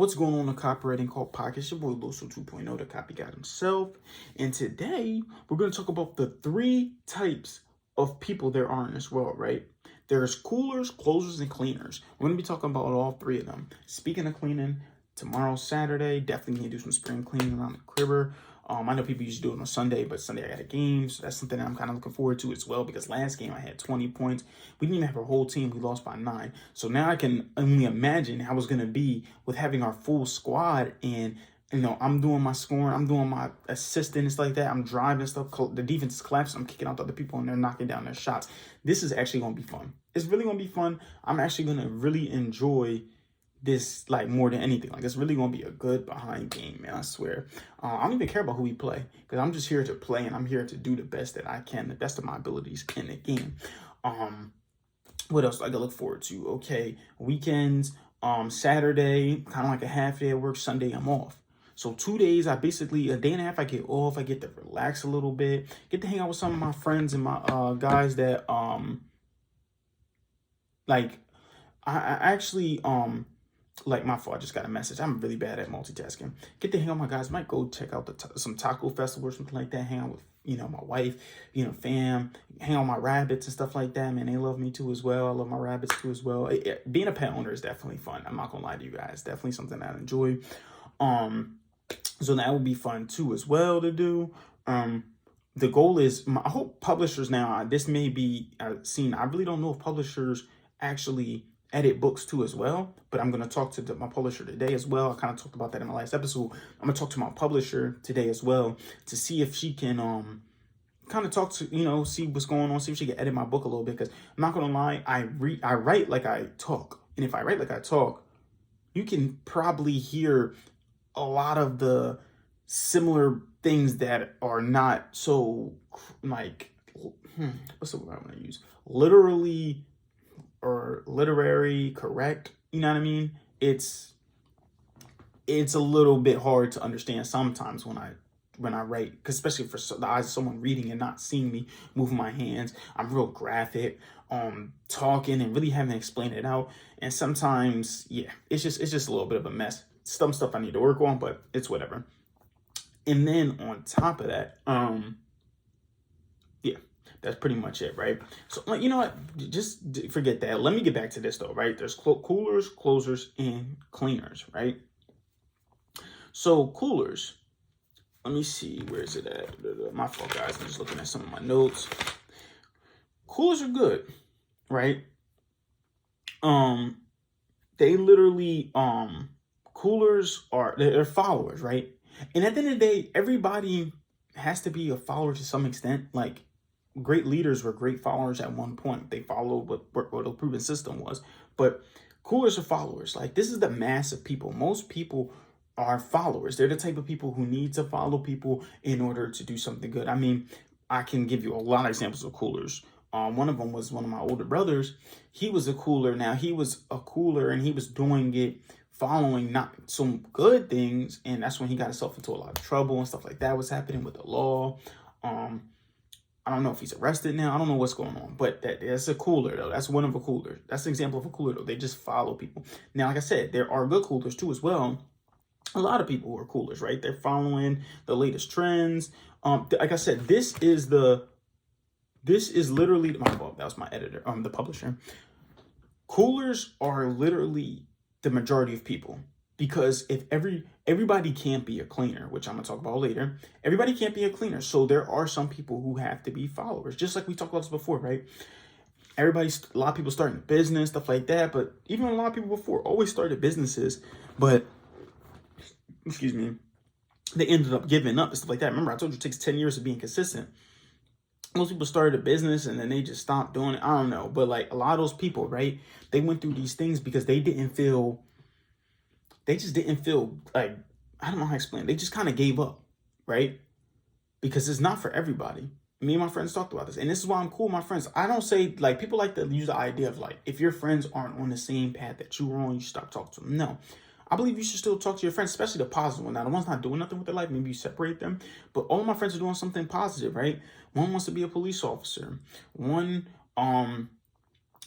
What's going on, the Copywriting Call Podcast? It's your boy Loso 2.0, the copycat himself. And today we're going to talk about the three types of people there are in this world, right? There's coolers, closers, and cleaners. We're going to be talking about all three of them. Speaking of cleaning, tomorrow's Saturday. Definitely going to do some spring cleaning around the cribber. I know people used to do it on Sunday, but Sunday I got a game, so that's something that I'm kind of looking forward to as well, because last game I had 20 points. We didn't even have a whole team. We lost by 9. So now I can only imagine how it's going to be with having our full squad, and I'm doing my scoring, I'm doing my assisting and stuff like that. I'm driving stuff. The defense is collapsing. I'm kicking out the other people, and they're knocking down their shots. This is actually going to be fun. It's really going to be fun. I'm actually going to really enjoy this, like, more than anything. Like, it's really gonna be a good behind game, man. I swear. I don't even care about who we play, because I'm just here to play, and I'm here to do the best that I can, the best of my abilities in the game. What else do I gotta look forward to? Okay, weekends. Saturday, kind of like a half day at work. Sunday, I'm off. So 2 days, a day and a half, I get off. I get to relax a little bit, get to hang out with some of my friends and my guys that like I actually like, my fault, I just got a message. I'm really bad at multitasking. Get to hang out with my guys. Might go check out some taco festival or something like that. Hang out with, my wife, fam. Hang out with my rabbits and stuff like that, man. They love me too as well. I love my rabbits too as well. Being a pet owner is definitely fun. I'm not gonna lie to you guys. Definitely something I enjoy. So that would be fun too as well to do. The goal is, I hope publishers now, this may be seen. I really don't know if publishers actually edit books too as well, but I'm going to talk to my publisher today as well. I kind of talked about that in my last episode. I'm going to talk to my publisher today as well to see if she can kind of talk to, see what's going on, see if she can edit my book a little bit, because I'm not going to lie, I write like I talk. And if I write like I talk, you can probably hear a lot of the similar things that are not so, like, what's the word I'm going to use? Literary correct, you know what I mean? It's a little bit hard to understand sometimes when I write, cause especially for the eyes of someone reading and not seeing me moving my hands. I'm real graphic, talking and really having to explain it out. And sometimes, yeah, it's just a little bit of a mess. Some stuff I need to work on, but it's whatever. And then on top of that, yeah, that's pretty much it, right? So, you know what? Just forget that. Let me get back to this, though, right? There's coolers, closers, and cleaners, right? So, coolers. Let me see. Where is it at? My fault, guys. I'm just looking at some of my notes. Coolers are good, right? They literally, coolers they're followers, right? And at the end of the day, everybody has to be a follower to some extent. Like, great leaders were great followers at one point. They followed what the proven system was. But coolers are followers. Like, this is the mass of people. Most people are followers. They're the type of people who need to follow people in order to do something good. I mean, I can give you a lot of examples of coolers. One of them was one of my older brothers. He was a cooler. Now, he was a cooler, and he was doing it following not some good things, and that's when he got himself into a lot of trouble and stuff like that was happening with the law. I don't know if he's arrested now. I don't know what's going on, but that's a cooler, though. That's one of a cooler. That's an example of a cooler, though. They just follow people. Now, like I said, there are good coolers too as well. A lot of people who are coolers, right? They're following the latest trends. Like I said, this is literally my fault. That was my editor, the publisher. Coolers are literally the majority of people, because if everybody can't be a cleaner, which I'm gonna talk about later. Everybody can't be a cleaner, so there are some people who have to be followers. Just like we talked about this before, right? A lot of people starting a business, stuff like that. But even a lot of people before always started businesses, but excuse me, they ended up giving up and stuff like that. Remember, I told you it takes 10 years of being consistent. Most people started a business and then they just stopped doing it. I don't know. But, like, a lot of those people, right, they went through these things because they just didn't feel like, I don't know how to explain it. They just kind of gave up, right? Because it's not for everybody. Me and my friends talked about this. And this is why I'm cool with my friends. I don't say, like, people like to use the idea of, like, if your friends aren't on the same path that you were on, you stop talking to them. No. I believe you should still talk to your friends, especially the positive one. Now, the ones not doing nothing with their life, maybe you separate them. But all my friends are doing something positive, right? One wants to be a police officer. One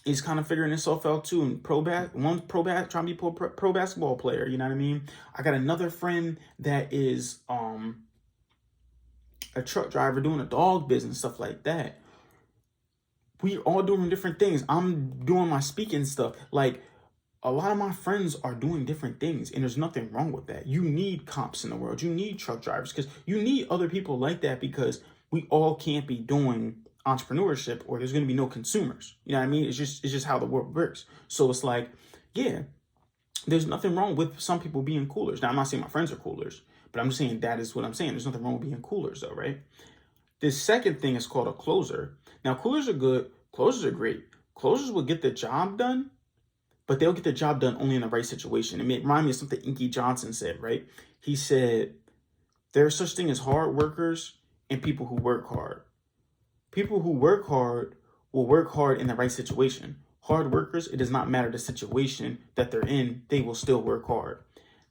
He's kind of figuring himself out too. And trying to be pro basketball player. You know what I mean? I got another friend that is a truck driver doing a dog business, stuff like that. We all doing different things. I'm doing my speaking stuff. Like, a lot of my friends are doing different things, and there's nothing wrong with that. You need cops in the world. You need truck drivers, because you need other people like that, because we all can't be doing entrepreneurship or there's going to be no consumers. You know what I mean? It's just how the world works. So it's like, yeah, there's nothing wrong with some people being coolers. Now, I'm not saying my friends are coolers, but I'm just saying that is what I'm saying. There's nothing wrong with being coolers though, right? This second thing is called a closer. Now, coolers are good. Closers are great. Closers will get the job done, but they'll get the job done only in the right situation. It reminds me of something Inky Johnson said, right? He said, there's such thing as hard workers and people who work hard. People who work hard will work hard in the right situation. Hard workers, it does not matter the situation that they're in, they will still work hard.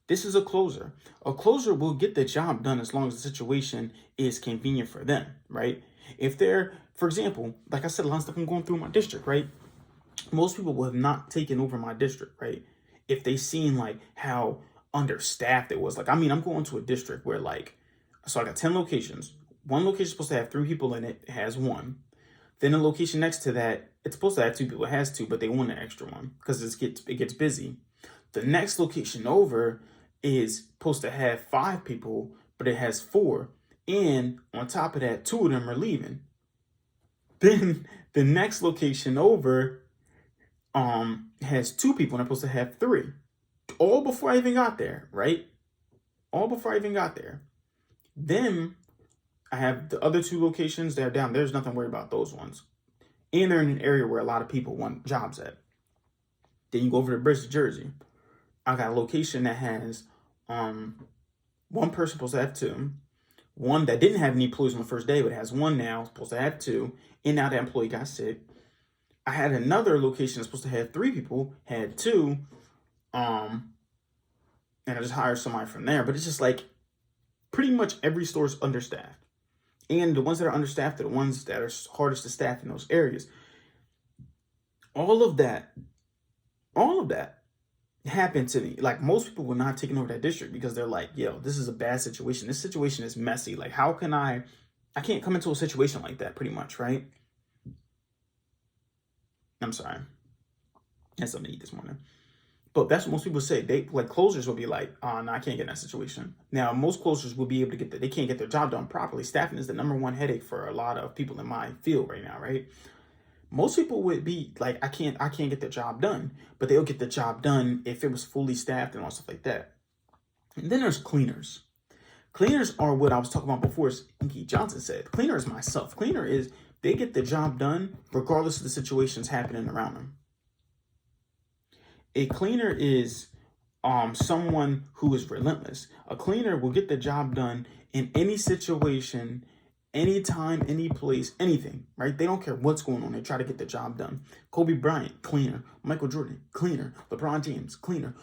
This is a closer. A closer will get the job done as long as the situation is convenient for them, right? If they're, for example, like I said, a lot of stuff I'm going through in my district, right? Most people would have not taken over my district, right? If they seen like how understaffed it was. Like, I mean, I'm going to a district where so I got 10 locations. One location is supposed to have 3 people in it. It has 1. Then the location next to that, it's supposed to have 2 people. It has 2, but they want an extra one because it gets busy. The next location over is supposed to have 5 people, but it has 4. And on top of that, 2 of them are leaving. Then the next location over has 2 people and they're supposed to have 3. All before I even got there, right? All before I even got there. Then I have the other 2 locations that are down. There's nothing worried about those ones. And they're in an area where a lot of people want jobs at. Then you go over to Bristol, Jersey. I got a location that has 1 person supposed to have 2. One that didn't have any employees on the first day, but has 1 now, supposed to have 2. And now that employee got sick. I had another location that's supposed to have 3 people, had 2. And I just hired somebody from there. But it's just like pretty much every store is understaffed. And the ones that are understaffed are the ones that are hardest to staff in those areas. All of that happened to me. Like, most people were not taking over that district because they're like, yo, this is a bad situation. This situation is messy. Like, how can I can't come into a situation like that, pretty much, right? I'm sorry. I had something to eat this morning. But that's what most people say. They like closers will be like, oh, no, I can't get in that situation. Now, most closers will be able to they can't get their job done properly. Staffing is the #1 headache for a lot of people in my field right now, right? Most people would be like, I can't get the job done, but they'll get the job done if it was fully staffed and all stuff like that. And then there's cleaners. Cleaners are what I was talking about before, as Inky Johnson said. Cleaner is myself. Cleaner is, they get the job done regardless of the situations happening around them. A cleaner is someone who is relentless. A cleaner will get the job done in any situation, anytime, any place, anything, right? They don't care what's going on. They try to get the job done. Kobe Bryant, cleaner. Michael Jordan, cleaner. LeBron James, cleaner.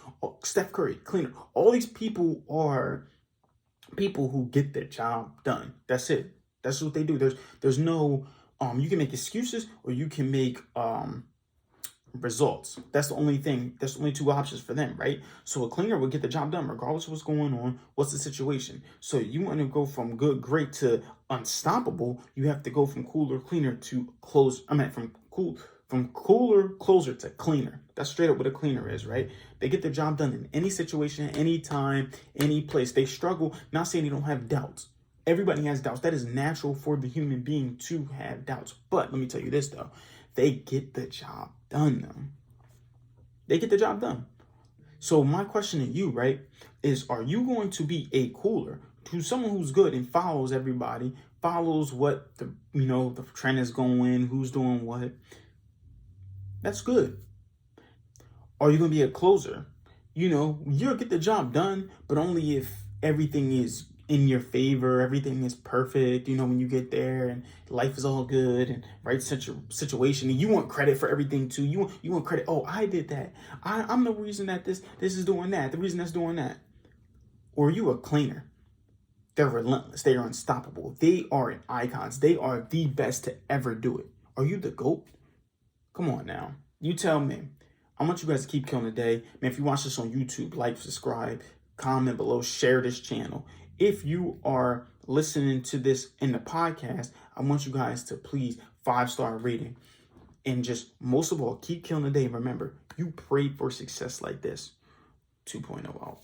Steph Curry, cleaner. All these people are people who get the job done. That's it. That's what they do. There's no, you can make excuses or you can make, results. That's the only thing. That's the only 2 options for them, right? So a cleaner will get the job done regardless of what's going on, what's the situation. So you want to go from good, great to unstoppable. You have to go from cooler, cleaner to close. From cooler, closer to cleaner. That's straight up what a cleaner is, right? They get the job done in any situation, any time, any place. They struggle. Not saying they don't have doubts. Everybody has doubts. That is natural for the human being to have doubts. But let me tell you this though. They get the job done, though. They get the job done. So my question to you, right, is are you going to be a cooler to someone who's good and follows everybody, follows what the trend is going, who's doing what? That's good. Are you going to be a closer? You'll get the job done, but only if everything is in your favor, everything is perfect, when you get there and life is all good and right situation, and you want credit for everything too. You want credit. Oh, I did that. I'm the reason that this is doing that. The reason that's doing that. Or are you a cleaner? They're relentless. They are unstoppable. They are icons. They are the best to ever do it. Are you the GOAT? Come on now. You tell me. I want you guys to keep killing the day. Man, if you watch this on YouTube, like, subscribe, comment below, share this channel. If you are listening to this in the podcast, I want you guys to please 5-star rating. And just most of all, keep killing the day. Remember, you prayed for success like this. 2.0 out.